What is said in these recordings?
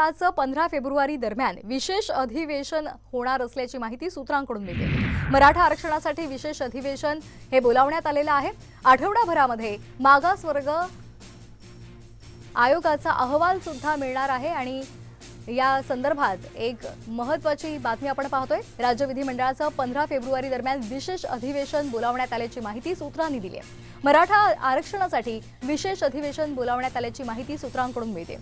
विधिमंडळाचं 15 फेब्रुवारी दरम्यान विशेष अधिवेशन होणार असल्याची माहिती सूत्रांकडून मिळते। मराठा आरक्षणासाठी विशेष अधिवेशन हे बोलावण्यात आलेलं आहे। आठवडाभरामध्ये मागासवर्ग आयोगाचा अहवाल सुद्धा मिळणार आहे आणि या संदर्भात एक महत्त्वाची बातमी आपण पाहतोय। राज्य विधिमंडळाचं 15 फेब्रुवारी दरम्यान विशेष अधिवेशन बोलावण्यात आल्याची माहिती सूत्रांनी दिली आहे। मराठा आरक्षणासाठी विशेष अधिवेशन बोलावण्यात आल्याची माहिती सूत्रांकडून मिळते।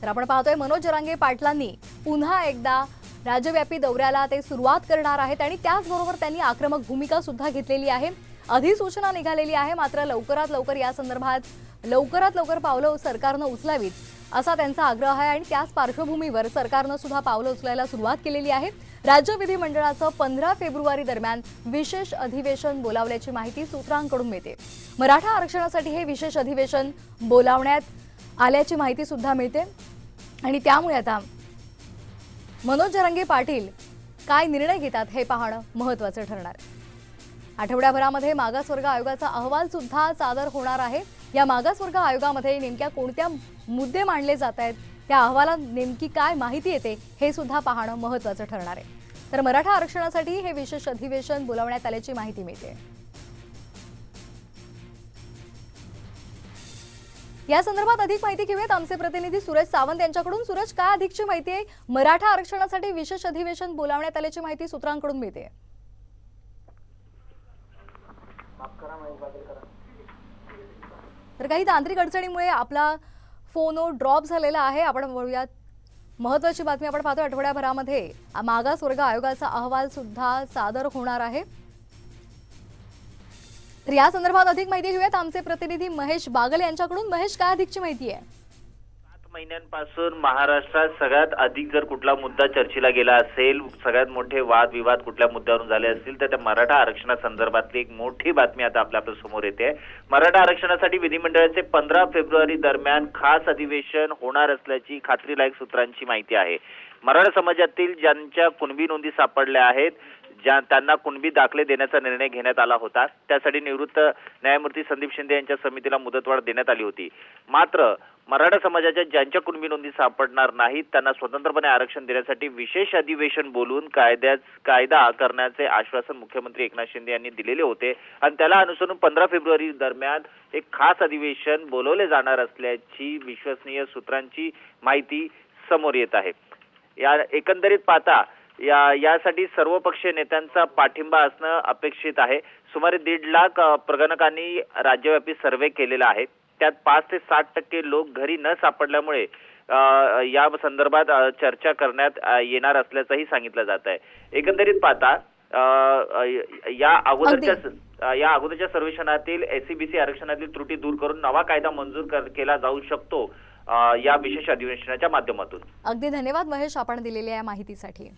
तर आपण पाहतोय मनोज जरांगे पाटलांनी पुन्हा एकदा राज्यव्यापी दौऱ्याला ते सुरुवात करणार आहेत आणि त्याचबरोबर त्यांनी आक्रमक भूमिका सुद्धा घेतलेली आहे। अधिसूचना निघालेली आहे, मात्र लवकरात लवकर या संदर्भात लवकरात लवकर पावलं सरकारनं उचलावीत असा त्यांचा आग्रह आहे आणि त्याच पार्श्वभूमीवर सरकारनं सुद्धा पावलं उचलायला सुरुवात केलेली आहे। राज्य विधिमंडळाचं 15 फेब्रुवारी दरम्यान विशेष अधिवेशन बोलावल्याची माहिती सूत्रांकडून मिळते। मराठा आरक्षणासाठी हे विशेष अधिवेशन बोलावण्यात आल्याची माहिती सुद्धा मिळते आणि त्यामुळे आता मनोज जरांगे पाटील काय निर्णय घेतात हे पाहणं महत्त्वाचं ठरणार आहे। आठवड्याभरामध्ये मागासवर्ग आयोगाचा अहवाल सुद्धा सादर होणार आहे। या मागासवर्ग आयोगामध्ये नेमक्या कोणत्या मुद्दे मांडले जात आहेत, त्या अहवालात नेमकी काय माहिती येते हे सुद्धा पाहणं महत्त्वाचं ठरणार आहे। तर मराठा आरक्षणासाठी हे विशेष अधिवेशन बोलावण्यात आल्याची माहिती मिळते। या संदर्भात अधिक माहिती घेऊयात आमचे प्रतिनिधी सूरज सावंत यांच्याकडून। सूरज, काय अधिकची माहिती आहे? मराठा आरक्षणासाठी विशेष अधिवेशन बोलावण्यात आल्याची माहिती सूत्रांकडून मिळते। तर काही तांत्रिक अडचणीमुळे आपला फोन ड्रॉप झालेला आहे। आपण बोलूयात महत्त्वाची बातमी आपण पाहतो। आठवड्याभरामध्ये मागासवर्ग आयोगाचा अहवाल सुद्धा सादर होणार आहे। तर या संदर्भात अधिक माहिती घेऊयात आमचे प्रतिनिधी महेश बागल यांच्याकडून। महेश, काय अधिकची माहिती आहे? 7 महिन्यांपासून महाराष्ट्रात सगळ्यात अधिक जर कुठला मुद्दा चर्चेला गेला असेल, सगळ्यात मोठे वादविवाद कुठल्या मुद्द्यावरून झाले असतील तर त्या मराठा आरक्षणासंदर्भातली एक मोठी बातमी आता आपल्या समोर येते। मराठा आरक्षणासाठी विधिमंडळाचे 15 फेब्रुवारी दरम्यान खास अधिवेशन होणार असल्याची खात्रीलायक सूत्रांची माहिती आहे। मराठा समाजातील ज्यांच्या कुणबी नोंदी सापडल्या आहेत, त्यांना कुणबी दाखले देण्याचा निर्णय घेण्यात आला होता। त्यासाठी निवृत्त न्यायमूर्ती संदीप शिंदे यांच्या समितीला मुदतवाढ देण्यात आली होती। मात्र मराठा समाजाच्या ज्यांच्या कुणबी नोंदी सापडणार नाहीत त्यांना स्वतंत्रपणे आरक्षण देण्यासाठी विशेष अधिवेशन बोलून कायदा करण्याचे आश्वासन मुख्यमंत्री एकनाथ शिंदे यांनी दिलेले होते आणि त्याला अनुसरून 15 फेब्रुवारी दरम्यान एक खास अधिवेशन बोलवले जाणार असल्याची विश्वसनीय सूत्रांची माहिती समोर येत आहे। या एकंदरीत पाहता यासाठी सर्वपक्षीय नेत्यांचा पाठिंबा असणं अपेक्षित आहे। सुमारे 1.5 लाख प्रगणकांनी राज्यव्यापी सर्व्हे केलेला आहे। त्यात 5 ते 60% लोक घरी न सापडल्यामुळे या संदर्भात चर्चा करण्यात येणार असल्याचंही सांगितलं जात आहे। एकंदरीत पाहता या अगोदरच्या सर्वेक्षणातील एससीबीसी आरक्षणातील त्रुटी दूर करून नवा कायदा मंजूर केला जाऊ शकतो या विशेष अधिवेशनाच्या माध्यमातून। अगदी धन्यवाद महेश, आपण दिलेल्या या माहितीसाठी।